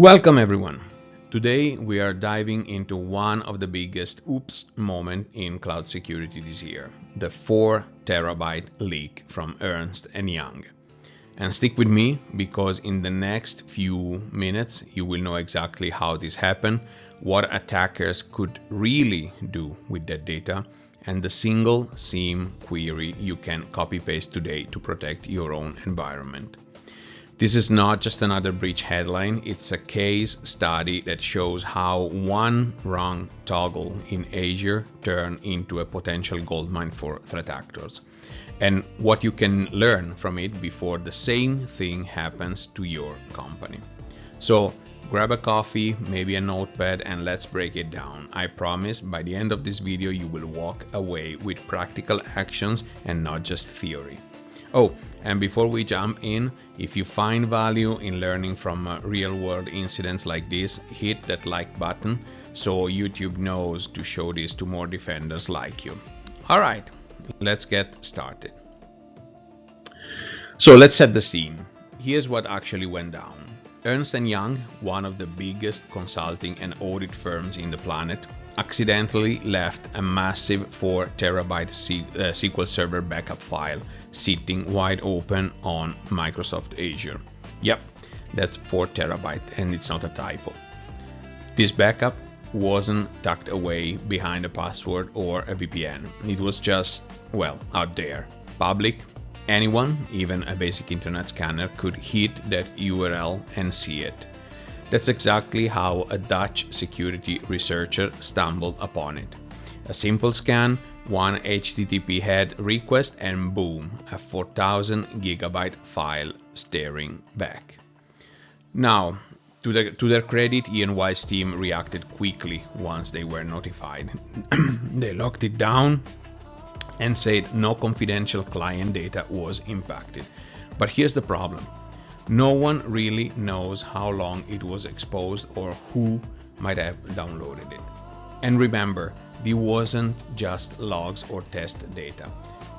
Welcome everyone. Today we are diving into one of the biggest oops moment in cloud security this year, the 4 terabyte leak from Ernst Young. And stick with me because in the next few minutes you will know exactly how this happened, what attackers could really do with that data, and the single SIEM query you can copy paste today to protect your own environment. This is not just another breach headline, it's a case study that shows how one wrong toggle in Azure turned into a potential goldmine for threat actors, and what you can learn from it before the same thing happens to your company. So grab a coffee, maybe a notepad, and let's break it down. I promise by the end of this video you will walk away with practical actions and not just theory. Oh, and before we jump in, if you find value in learning from real-world incidents like this, hit that like button so YouTube knows to show this to more defenders like you. Alright, let's get started. So let's set the scene. Here's what actually went down. Ernst Young, one of the biggest consulting and audit firms in the planet, accidentally left a massive 4 terabyte SQL Server backup file sitting wide open on Microsoft Azure. Yep, that's 4 terabyte and it's not a typo. This backup wasn't tucked away behind a password or a VPN. It was just, well, out there, public. Anyone, even a basic internet scanner, could hit that URL and see it. That's exactly how a Dutch security researcher stumbled upon it. A simple scan, one HTTP head request, and boom, a 4,000 gigabyte file staring back. Now, to their credit, E&Y's team reacted quickly once they were notified. They locked it down and said no confidential client data was impacted. But here's the problem. No one really knows how long it was exposed or who might have downloaded it. And remember, this wasn't just logs or test data.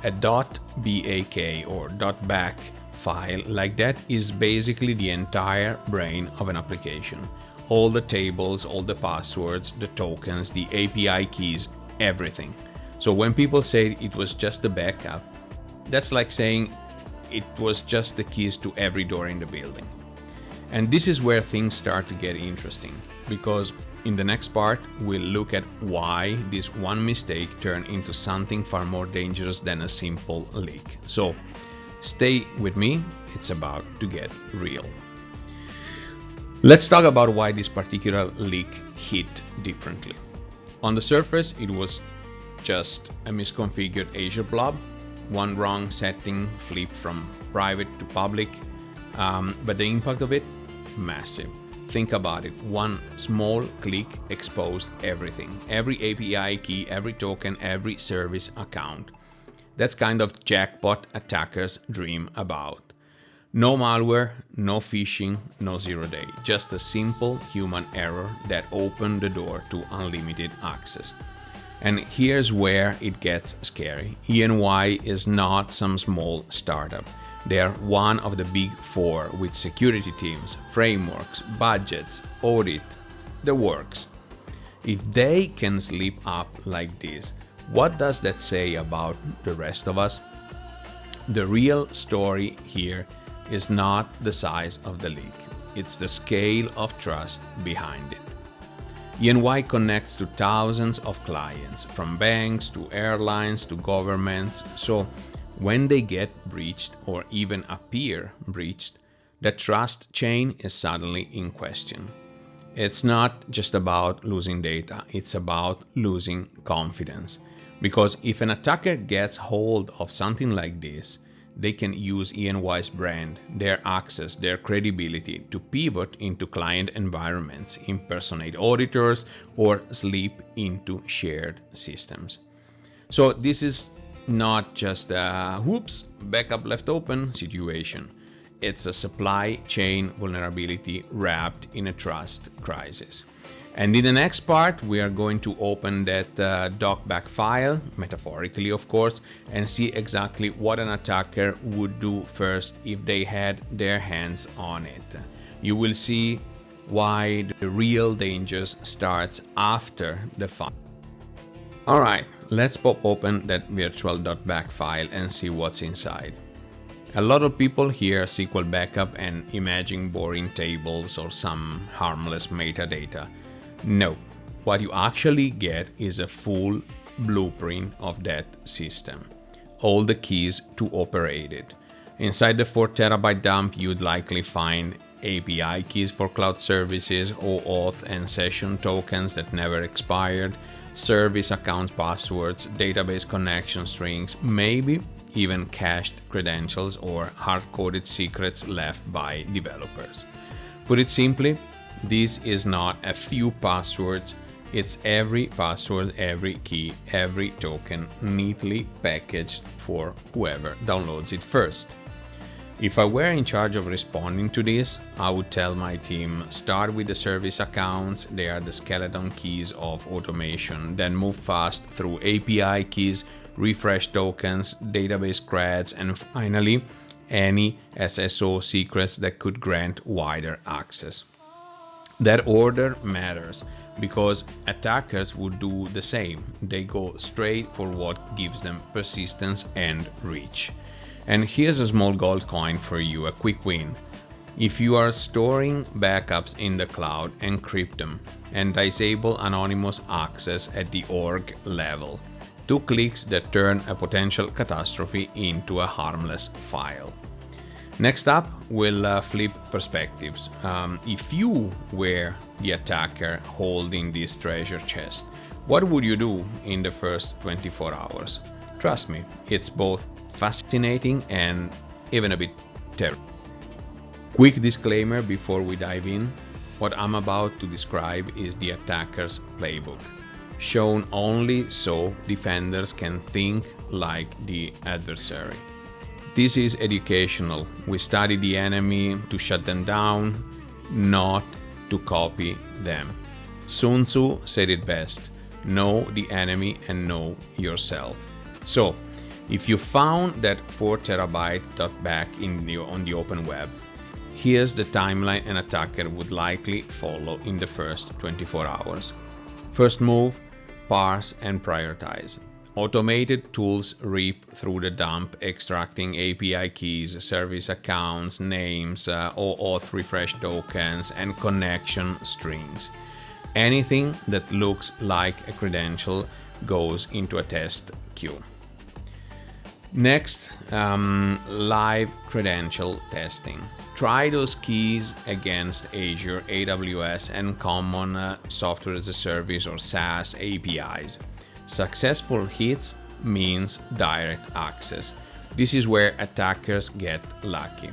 A .bak or .back file like that is basically the entire brain of an application. All the tables, all the passwords, the tokens, the API keys, everything. So when people say it was just a backup, that's like saying it was just the keys to every door in the building. And this is where things start to get interesting, because in the next part we'll look at why this one mistake turned into something far more dangerous than a simple leak. So stay with me, it's about to get real. Let's talk about why this particular leak hit differently. On the surface, it was just a misconfigured Azure Blob. One wrong setting flipped from private to public, but the impact of it, massive. Think about it, one small click exposed everything, every API key, every token, every service account. That's kind of jackpot attackers dream about. No malware, no phishing, no zero-day, just a simple human error that opened the door to unlimited access. And here's where it gets scary. E&Y is not some small startup. They are one of the big 4 with security teams, frameworks, budgets, audit, the works. If they can slip up like this, what does that say about the rest of us? The real story here is not the size of the leak. It's the scale of trust behind it. E&Y connects to thousands of clients, from banks to airlines to governments, so when they get breached or even appear breached, the trust chain is suddenly in question. It's not just about losing data, it's about losing confidence. Because if an attacker gets hold of something like this, they can use E&Y's brand, their access, their credibility to pivot into client environments, impersonate auditors, or slip into shared systems. So this is not just a whoops, backup left open situation. It's a supply chain vulnerability wrapped in a trust crisis. And in the next part, we are going to open that docback file, metaphorically of course, and see exactly what an attacker would do first if they had their hands on it. You will see why the real dangers starts after the file. Alright, let's pop open that virtual.back file and see what's inside. A lot of people hear SQL backup and imagine boring tables or some harmless metadata. No, what you actually get is a full blueprint of that system. All the keys to operate it. Inside the 4 terabyte dump, you'd likely find API keys for cloud services, OAuth and session tokens that never expired, service account passwords, database connection strings, maybe even cached credentials or hard-coded secrets left by developers. Put it simply, this is not a few passwords, it's every password, every key, every token neatly packaged for whoever downloads it first. If I were in charge of responding to this, I would tell my team, start with the service accounts, they are the skeleton keys of automation, then move fast through API keys, refresh tokens, database creds, and finally, any SSO secrets that could grant wider access. That order matters because attackers would do the same. They go straight for what gives them persistence and reach. And here's a small gold coin for you, a quick win. If you are storing backups in the cloud, encrypt them and disable anonymous access at the org level. 2 clicks that turn a potential catastrophe into a harmless file. Next up, we'll flip perspectives. If you were the attacker holding this treasure chest, what would you do in the first 24 hours? Trust me, it's both fascinating and even a bit terrible. Quick disclaimer before we dive in. What I'm about to describe is the attacker's playbook, shown only so defenders can think like the adversary. This is educational. We study the enemy to shut them down, not to copy them. Sun Tzu said it best, know the enemy and know yourself. So, if you found that 4 terabyte back on the open web, here's the timeline an attacker would likely follow in the first 24 hours. First move, parse and prioritize. Automated tools rip through the dump, extracting API keys, service accounts, names, OAuth refresh tokens, and connection strings. Anything that looks like a credential goes into a test queue. Next, live credential testing. Try those keys against Azure, AWS, and common software as a service or SaaS APIs. Successful hits means direct access. This is where attackers get lucky.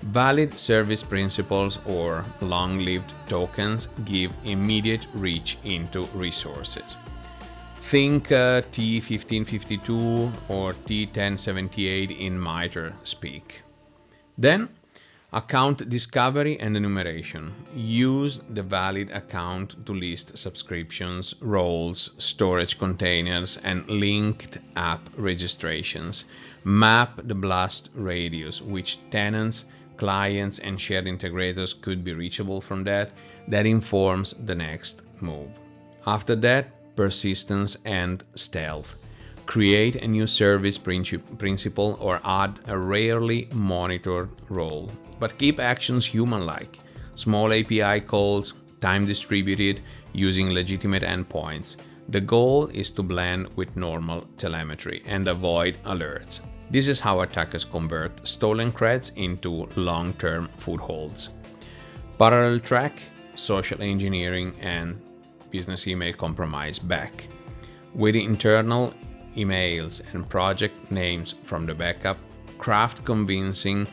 Valid service principals or long-lived tokens give immediate reach into resources. Think T1552 or T1078 in MITRE speak. Then, account discovery and enumeration. Use the valid account to list subscriptions, roles, storage containers, and linked app registrations. Map the blast radius, which tenants, clients, and shared integrators could be reachable from that. That informs the next move. After that, persistence and stealth. Create a new service principal or add a rarely monitored role. But keep actions human-like. Small API calls, time distributed, using legitimate endpoints. The goal is to blend with normal telemetry and avoid alerts. This is how attackers convert stolen creds into long-term footholds. Parallel track, social engineering, and business email compromise back. With internal emails and project names from the backup, craft convincing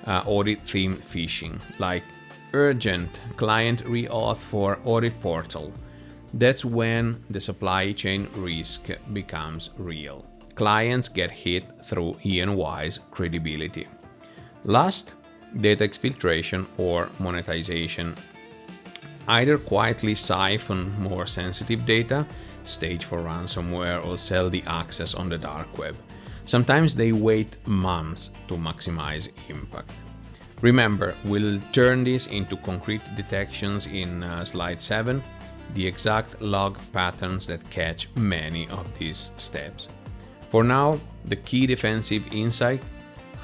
audit theme phishing, like urgent client reauth for audit portal. That's when the supply chain risk becomes real. Clients get hit through E&Y's credibility. Last, data exfiltration or monetization. Either quietly siphon more sensitive data, stage for ransomware, or sell the access on the dark web. Sometimes they wait months to maximize impact. Remember, we'll turn this into concrete detections in slide 7, the exact log patterns that catch many of these steps. For now, the key defensive insight: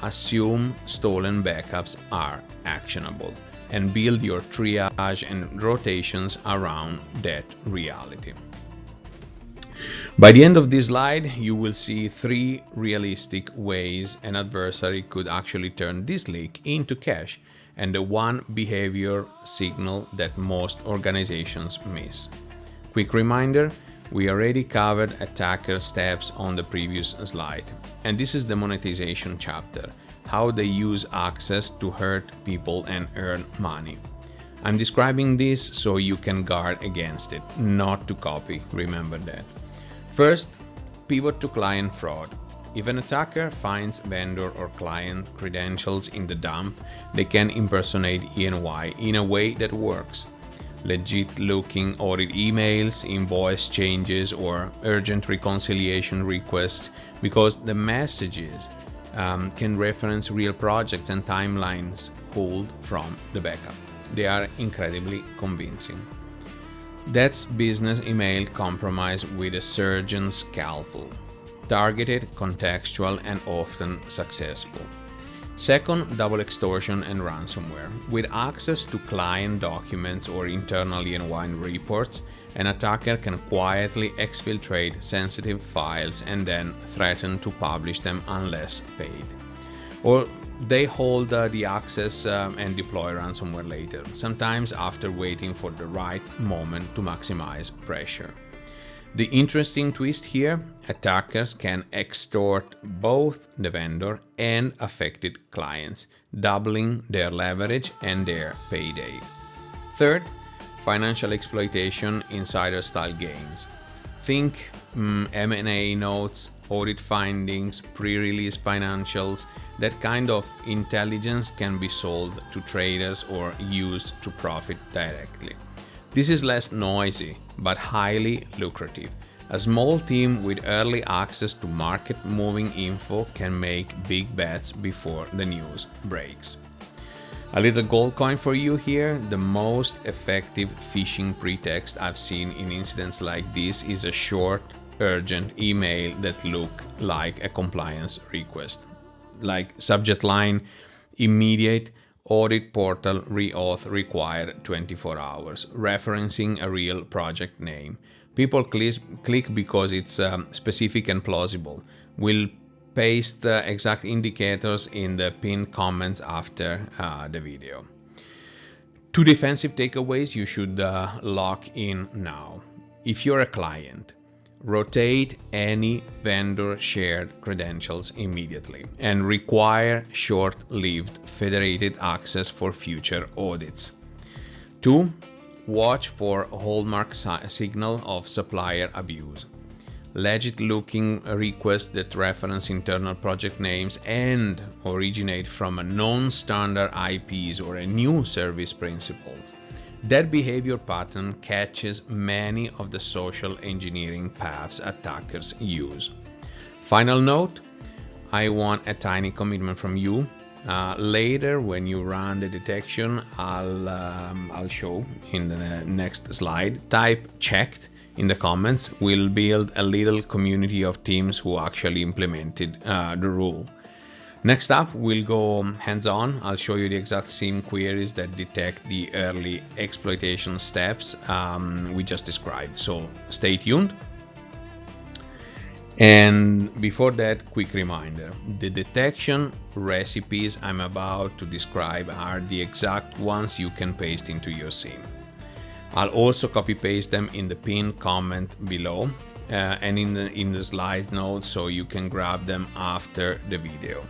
assume stolen backups are actionable and build your triage and rotations around that reality. By the end of this slide, you will see 3 realistic ways an adversary could actually turn this leak into cache, and the one behavior signal that most organizations miss. Quick reminder, we already covered attacker steps on the previous slide, and this is the monetization chapter, how they use access to hurt people and earn money. I'm describing this so you can guard against it, not to copy, remember that. First, pivot to client fraud. If an attacker finds vendor or client credentials in the dump, they can impersonate E&Y in a way that works. Legit-looking audit emails, invoice changes, or urgent reconciliation requests, because the messages can reference real projects and timelines pulled from the backup. They are incredibly convincing. That's business email compromise with a surgeon's scalpel. Targeted, contextual, and often successful. Second, double extortion and ransomware. With access to client documents or internal E&Y reports, an attacker can quietly exfiltrate sensitive files and then threaten to publish them unless paid. Or they hold the access and deploy ransomware later, sometimes after waiting for the right moment to maximize pressure. The interesting twist here, attackers can extort both the vendor and affected clients, doubling their leverage and their payday. Third, financial exploitation, insider-style gains. Think M&A notes, audit findings, pre-release financials. That kind of intelligence can be sold to traders or used to profit directly. This is less noisy, but highly lucrative. A small team with early access to market-moving info can make big bets before the news breaks. A little gold coin for you here. The most effective phishing pretext I've seen in incidents like this is a short, urgent email that look like a compliance request. Like subject line, immediate audit portal reauth required 24 hours, referencing a real project name. People click because it's specific and plausible. We'll paste the exact indicators in the pinned comments after the video. 2 defensive takeaways you should lock in now. If you're a client, rotate any vendor shared credentials immediately and require short-lived federated access for future audits. 2. Watch for hallmark signal of supplier abuse. Legit-looking requests that reference internal project names and originate from a non-standard IPs or a new service principles. That behavior pattern catches many of the social engineering paths attackers use. Final note, I want a tiny commitment from you. Later, when you run the detection, I'll show in the next slide. Type checked in the comments. We'll build a little community of teams who actually implemented the rule. Next up, we'll go hands-on. I'll show you the exact SIEM queries that detect the early exploitation steps we just described. So stay tuned. And before that, quick reminder. The detection recipes I'm about to describe are the exact ones you can paste into your SIEM. I'll also copy-paste them in the pinned comment below and in the slide notes so you can grab them after the video.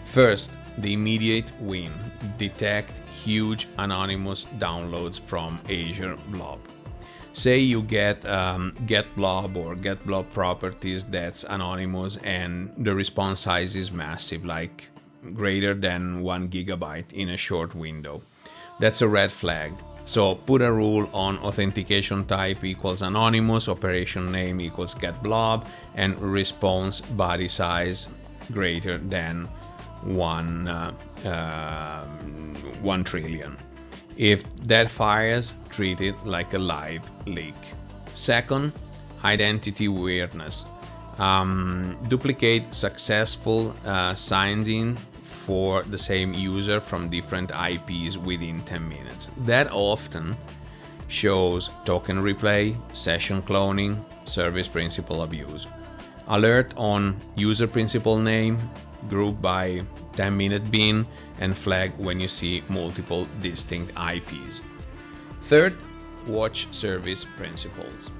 First, the immediate win. Detect huge anonymous downloads from Azure Blob. Say you get blob or get blob properties that's anonymous and the response size is massive, like greater than 1 gigabyte in a short window. That's a red flag. So put a rule on authentication type equals anonymous, operation name equals get blob, and response body size greater than 1 trillion. If that fires, treat it like a live leak. Second, identity weirdness. Duplicate successful signs-in for the same user from different IPs within 10 minutes. That often shows token replay, session cloning, service principal abuse. Alert on user principal name, group by 10-minute bin, and flag when you see multiple distinct IPs. Third, watch service principals.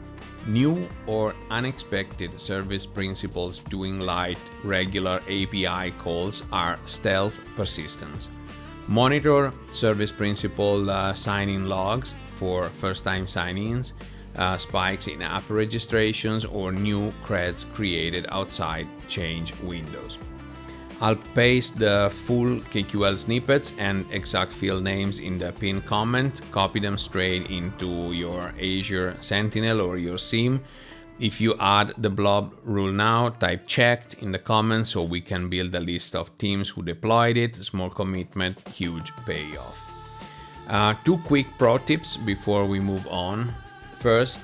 New or unexpected service principals doing light, regular API calls are stealth persistence. Monitor service principal sign-in logs for first-time sign-ins, spikes in app registrations, or new creds created outside change windows. I'll paste the full KQL snippets and exact field names in the pinned comment. Copy them straight into your Azure Sentinel or your SIEM. If you add the blob rule now, type checked in the comments so we can build a list of teams who deployed it. Small commitment, huge payoff. 2 quick pro tips before we move on. First,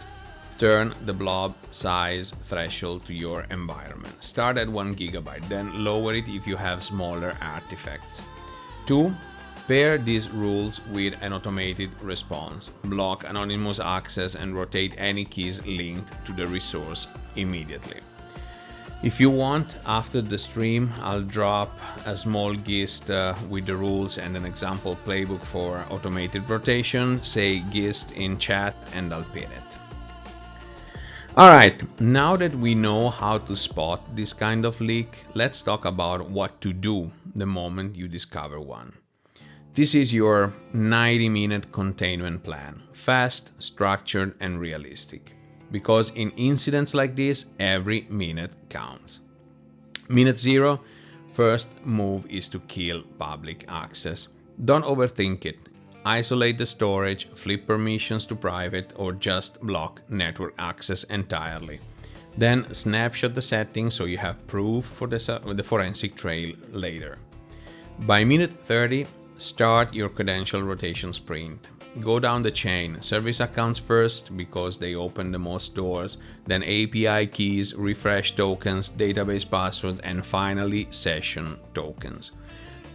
turn the blob size threshold to your environment. Start at 1 GB, then lower it if you have smaller artifacts. 2. Pair these rules with an automated response. Block anonymous access and rotate any keys linked to the resource immediately. If you want, after the stream, I'll drop a small gist with the rules and an example playbook for automated rotation. Say gist in chat and I'll pin it. Alright, now that we know how to spot this kind of leak, let's talk about what to do the moment you discover one. This is your 90-minute containment plan, fast, structured, and realistic. Because in incidents like this, every minute counts. Minute 0, first move is to kill public access. Don't overthink it. Isolate the storage, flip permissions to private, or just block network access entirely. Then snapshot the settings so you have proof for the forensic trail later. By minute 30, start your credential rotation sprint. Go down the chain. Service accounts first because they open the most doors, then API keys, refresh tokens, database passwords, and finally session tokens.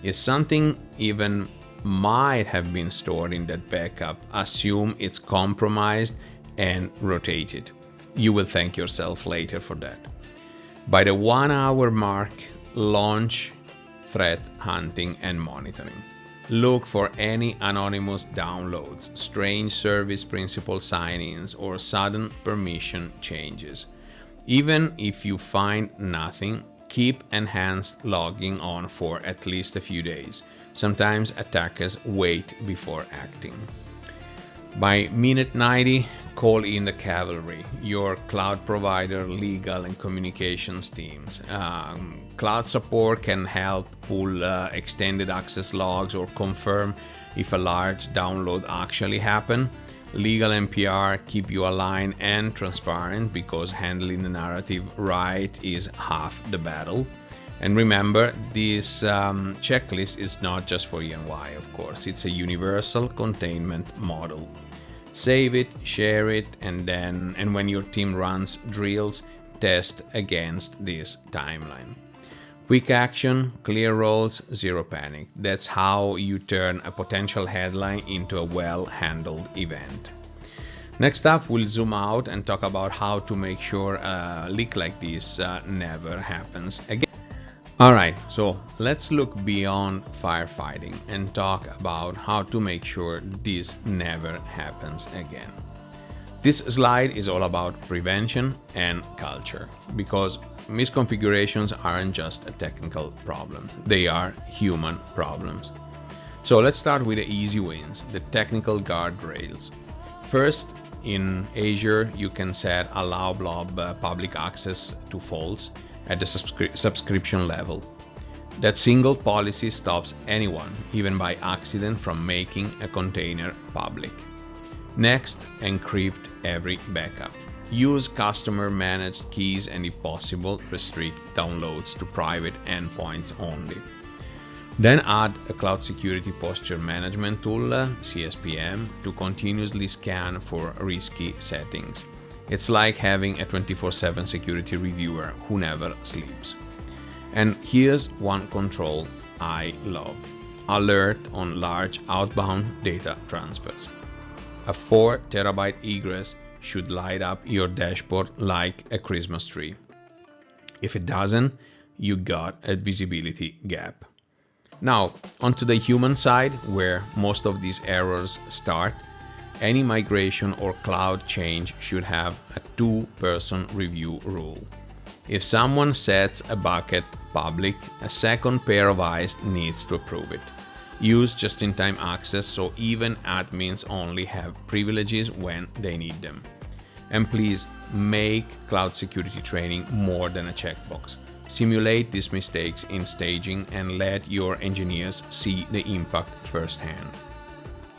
If something even might have been stored in that backup, assume it's compromised and rotate it. You will thank yourself later for that. By the 1 hour mark, launch threat hunting and monitoring. Look for any anonymous downloads, strange service principal sign-ins, or sudden permission changes. Even if you find nothing, keep enhanced logging on for at least a few days. Sometimes attackers wait before acting. By minute 90, call in the cavalry, your cloud provider, legal, and communications teams. Cloud support can help pull extended access logs or confirm if a large download actually happened. Legal and PR keep you aligned and transparent because handling the narrative right is half the battle. And remember, this checklist is not just for EY, of course. It's a universal containment model. Save it, share it, and when your team runs drills, test against this timeline. Quick action, clear roles, zero panic. That's how you turn a potential headline into a well-handled event. Next up, we'll zoom out and talk about how to make sure a leak like this never happens again. Alright, so let's look beyond firefighting and talk about how to make sure this never happens again. This slide is all about prevention and culture, because misconfigurations aren't just a technical problem, they are human problems. So let's start with the easy wins, the technical guardrails. First, in Azure, you can set allow blob public access to false at the subscription level. That single policy stops anyone, even by accident, from making a container public. Next, encrypt every backup. Use customer managed keys and if possible, restrict downloads to private endpoints only. Then add a Cloud Security Posture Management tool, CSPM, to continuously scan for risky settings. It's like having a 24/7 security reviewer who never sleeps. And here's one control I love: alert on large outbound data transfers. A 4 terabyte egress should light up your dashboard like a Christmas tree. If it doesn't, you got a visibility gap. Now, onto the human side, where most of these errors start. Any migration or cloud change should have a 2-person review rule. If someone sets a bucket public, a second pair of eyes needs to approve it. Use just-in-time access so even admins only have privileges when they need them. And please make cloud security training more than a checkbox. Simulate these mistakes in staging and let your engineers see the impact firsthand.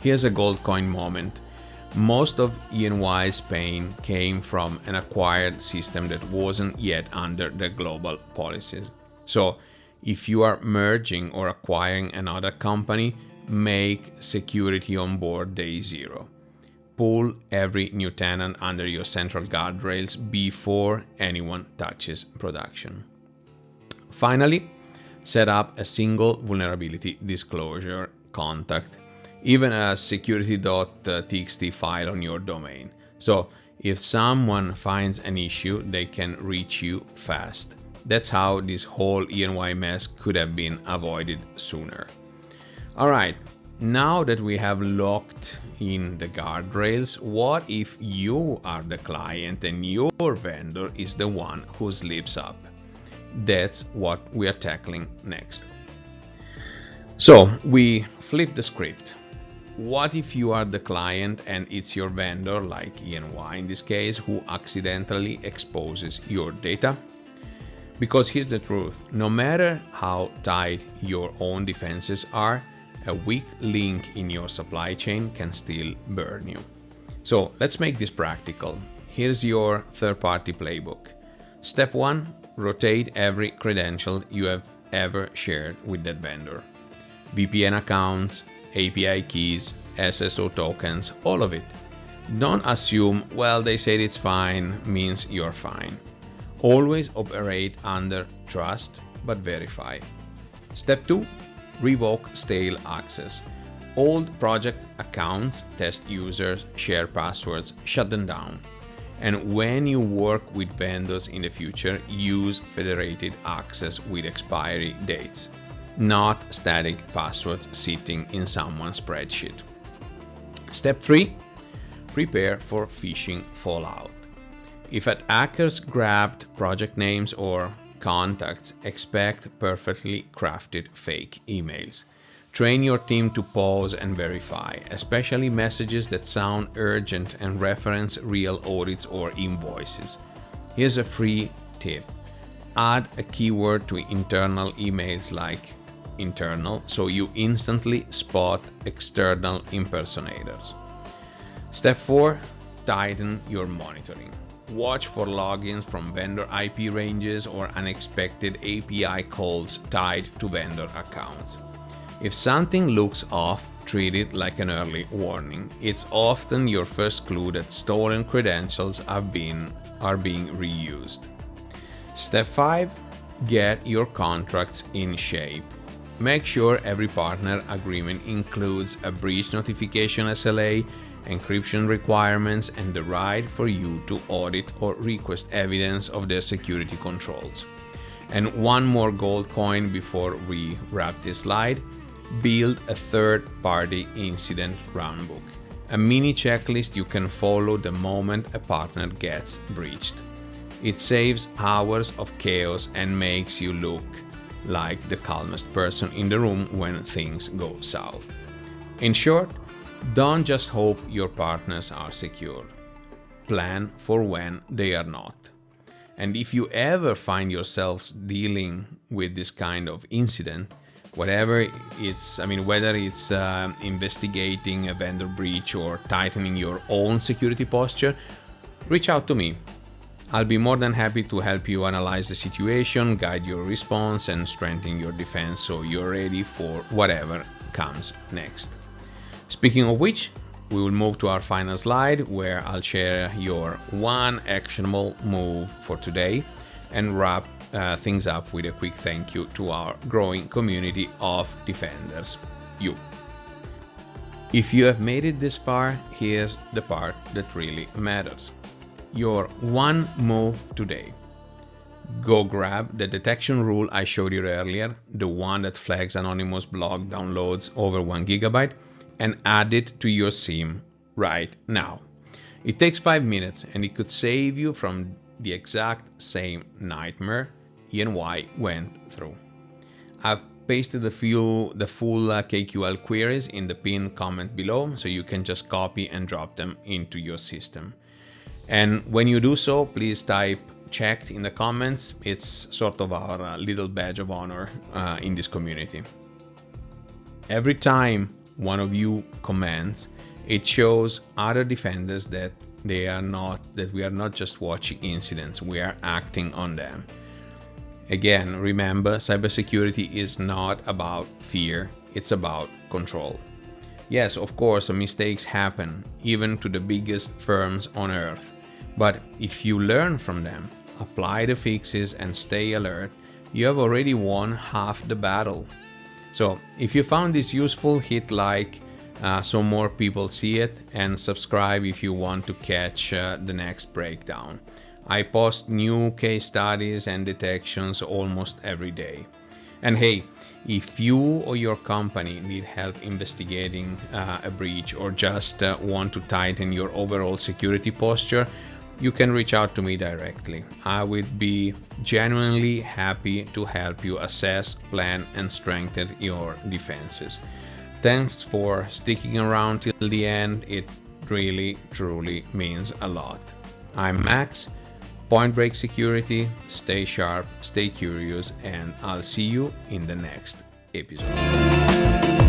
Here's a gold coin moment. Most of ENY's pain came from an acquired system that wasn't yet under the global policies. So if you are merging or acquiring another company, make security on board day zero. Pull every new tenant under your central guardrails before anyone touches production. Finally, set up a single vulnerability disclosure contact, even a security.txt file on your domain. So if someone finds an issue, they can reach you fast. That's how this whole ENY mess could have been avoided sooner. Alright, now that we have locked in the guardrails, what if you are the client and your vendor is the one who slips up? That's what we are tackling next. So we flip the script. What if you are the client and it's your vendor, like ENY in this case, who accidentally exposes your data? Because here's the truth: no matter how tight your own defenses are, a weak link in your supply chain can still burn you. So let's make this practical. Here's your third-party playbook. Step 1, rotate every credential you have ever shared with that vendor. VPN accounts, API keys, SSO tokens, all of it. Don't assume, well, they said it's fine, means you're fine. Always operate under trust, but verify. Step 2, revoke stale access. Old project accounts, test users, share passwords, shut them down. And when you work with vendors in the future, use federated access with expiry dates, not static passwords sitting in someone's spreadsheet. Step 3, prepare for phishing fallout. If attackers grabbed project names or contacts, expect perfectly crafted fake emails. Train your team to pause and verify, especially messages that sound urgent and reference real audits or invoices. Here's a free tip. Add a keyword to internal emails like internal, so you instantly spot external impersonators. Step 4, tighten your monitoring. Watch for logins from vendor IP ranges or unexpected API calls tied to vendor accounts. If something looks off, treat it like an early warning. It's often your first clue that stolen credentials are being reused. Step 5, get your contracts in shape. Make sure every partner agreement includes a breach notification SLA, encryption requirements, and the right for you to audit or request evidence of their security controls. And one more gold coin before we wrap this slide. Build a third-party incident runbook, a mini checklist you can follow the moment a partner gets breached. It saves hours of chaos and makes you look like the calmest person in the room when things go south. In short, don't just hope your partners are secure. Plan for when they are not. And if you ever find yourselves dealing with this kind of incident, whether it's investigating a vendor breach or tightening your own security posture, reach out to me. I'll be more than happy to help you analyze the situation, guide your response, and strengthen your defense so you're ready for whatever comes next. Speaking of which, we will move to our final slide where I'll share your one actionable move for today and wrap things up with a quick thank you to our growing community of defenders, you. If you have made it this far, here's the part that really matters. Your one move today. Go grab the detection rule I showed you earlier, the one that flags anonymous blog downloads over 1 gigabyte, and add it to your SIEM right now. It takes 5 minutes and it could save you from the exact same nightmare E&Y went through. I've pasted the full KQL queries in the pinned comment below, so you can just copy and drop them into your system. And when you do so, please type checked in the comments. It's sort of our little badge of honor in this community. Every time one of you comments, it shows other defenders that we are not just watching incidents, we are acting on them. Again, remember, cybersecurity is not about fear, it's about control. Yes, of course, mistakes happen, even to the biggest firms on earth. But if you learn from them, apply the fixes and stay alert, you have already won half the battle. So if you found this useful, hit like so more people see it, and subscribe if you want to catch the next breakdown. I post new case studies and detections almost every day. And hey, if you or your company need help investigating a breach or just want to tighten your overall security posture, you can reach out to me directly. I would be genuinely happy to help you assess, plan, and strengthen your defenses. Thanks for sticking around till the end. It really, truly means a lot. I'm Max, Point Break Security. Stay sharp, stay curious, and I'll see you in the next episode.